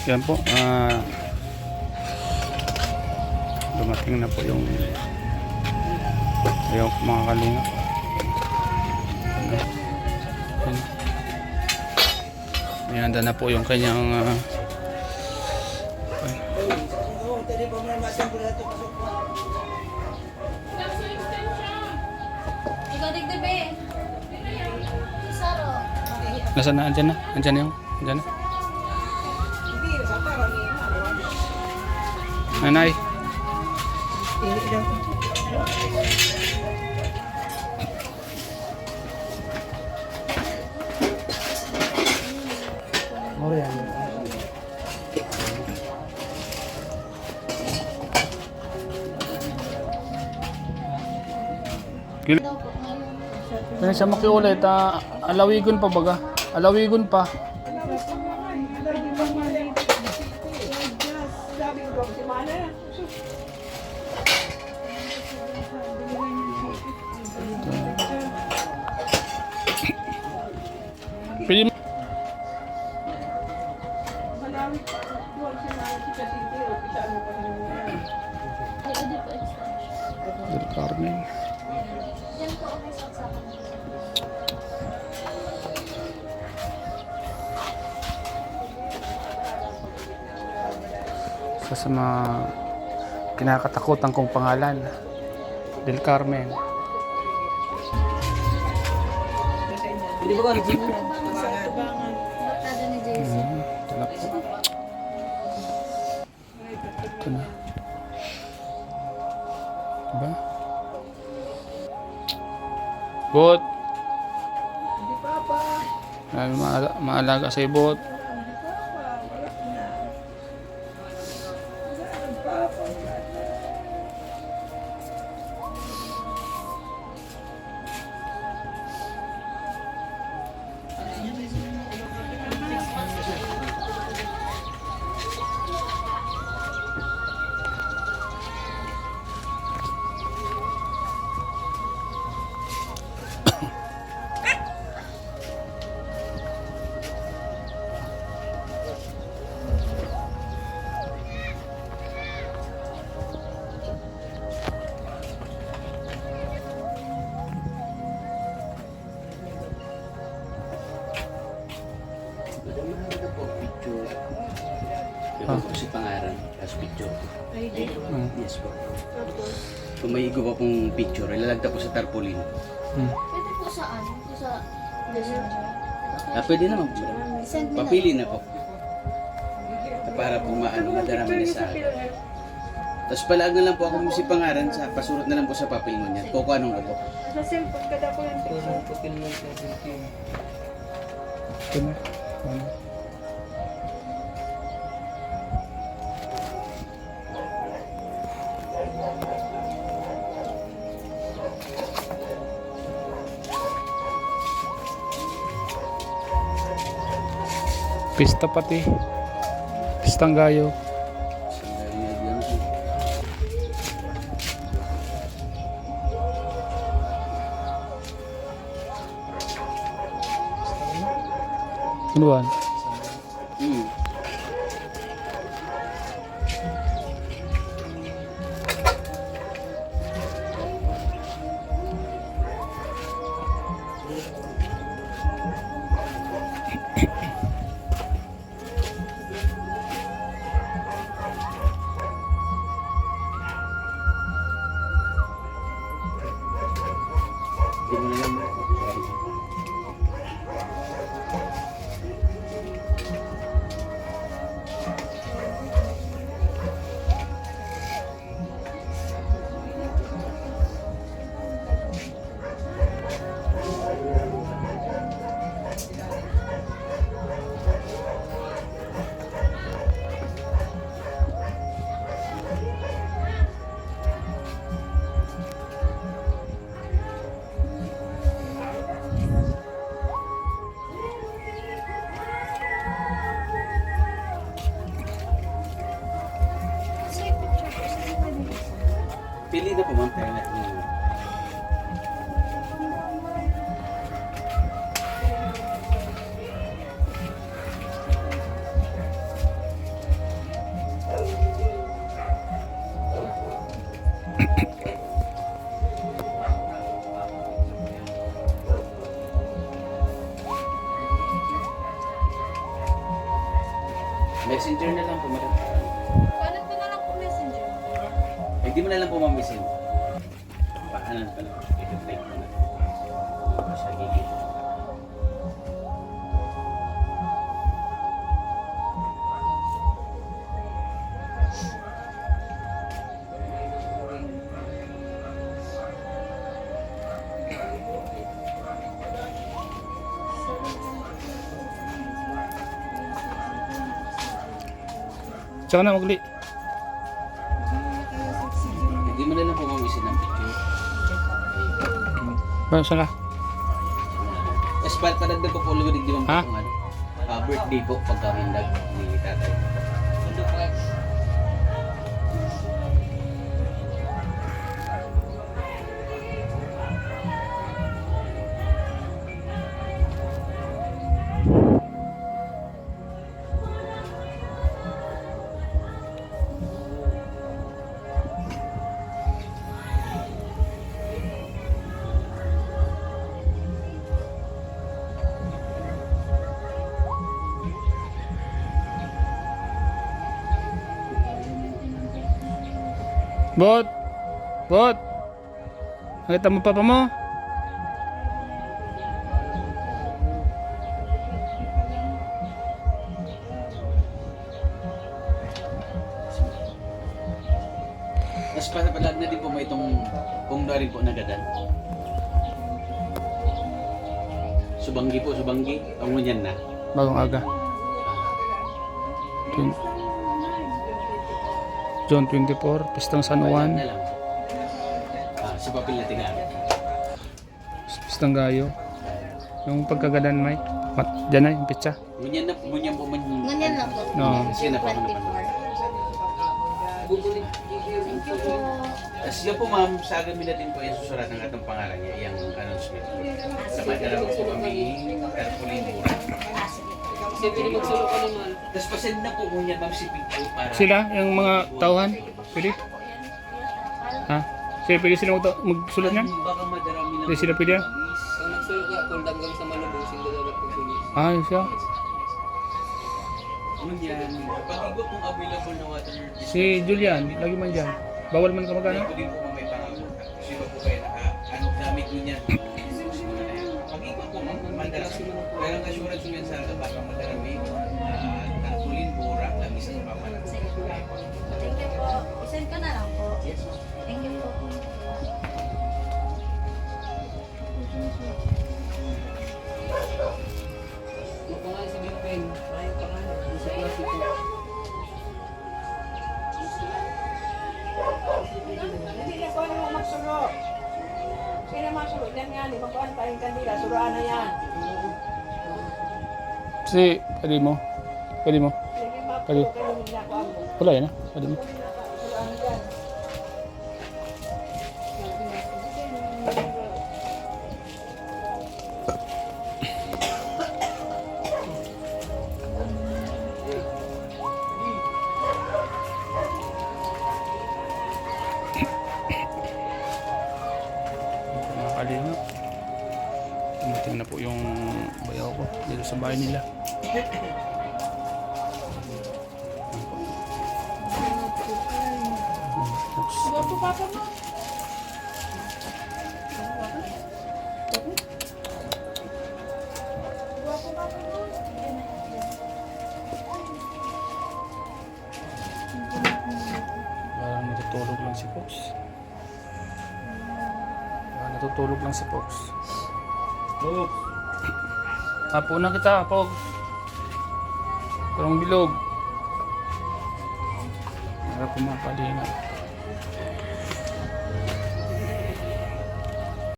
yan po, dumating na po yung mga kalinga. Handa na po yung kanyang nasaan na? Andyan na? Andyan na yung? Andyan na? Nanay? Oh yan. Kaya siya makiulit, alawigon pa baga. Alawigon pa. Pili Del Carmen. Sa mga kinakatakutan kong pangalan, Del Carmen. Hindi ba ka Ito na. Diba? Bot! Maalaga sa Bot. Si pangaran, as picture. Yes po. Kung may igo pa pong picture, ilalagta po sa tarpaulin. Pwede po saan? Sa Pwede naman po. Papili na po. Para po madarami na sa akin. Tapos palag na lang po ako si pangaran, sa pasurot na lang po sa papel mo niyan. Kung anong ko po. Sa cellphone ka daw po yung picture. Ito na. Pista pati. Pistang gayo. Kinuan. Pili na po ma'am, kaya natin yung... Messenger na lang po, madam. Paano ko na lang po messenger? Hindi mo na lang po mamisin. Paanan pa lang. I-reflect mo na. Basta gigit. Tsaka na magli. Hindi mo na lang po mamisin ng picture. Ba, saan ka? Espal, padagdag ko po ulit di ba Ha? po ano? Birthday po pagkamindag ni tatay. Bot! Bot! Nakita mo papa mo? Mas palag na din po may itong kung na rin po nagadan. Subanggi po, subanggi. Ang ngunyan na. Bagong aga. June 24, Pistang San Juan, Na lang. Si Papil na tingaan. Pistang Gayo. Yung pagkagadan may. Diyan na yung pitsa. Ngunyan na po, ngunyan po man. Ngunyan lang po. No. Kasi na po ako 24. Thank you po. Tapos yun po ma'am, sa akin na din po yung susurat ng atong pangalan niya, yung announcement po. Sa madara po kami, tarpaulin mura. Sige. Tapos pasend na po ngunyan ma'am si Pigpo para... Sila, yung mga tauhan. Pwede? Ha? Sila pwede sila magsulat niyan? Baka madarami lang. Hindi sila pwede? Kung nagsulog ka, kung hanggang sa malubong, sila dapat magsulit. Ah, yun siya. Ngunyan, pag iba pong available na water. Si Julian, lagi man dyan. Bawal man ka magana? Hindi ko din po may pangako. Kasi ba po kayo ano gamit ngunyan. Pag iba po madalas kaya ang assurance ngunyan sa akin, baka madarami. Tarpaulin mura, lamis ang pamalat. Sige po. Thank you po. Isend ko na lang po. Thank you po. Mapangalan si Big Ben. Maraming pangalan. Yung sa klase ko. Hindi na ko ano magsulo. Kaya magsulo yan nga, di magkuhan tayong kandila, suruan na yan. Si, pwede mo. Pwede mo. Sige, Kali. mapulo kayo nila ko ako. Wala yan ah. Pwede mo. Suruan yan. Mga kalingap. Dumating na po yung bayaw ko dito sa bahay nila. Suruan po papa mo. Suruan po papa mo. Parang natutulog lang si Fox. Parang natutulog lang si Fox. Fox! Hapo na kita, Fox. Parang bilog. Para po mga kalingap.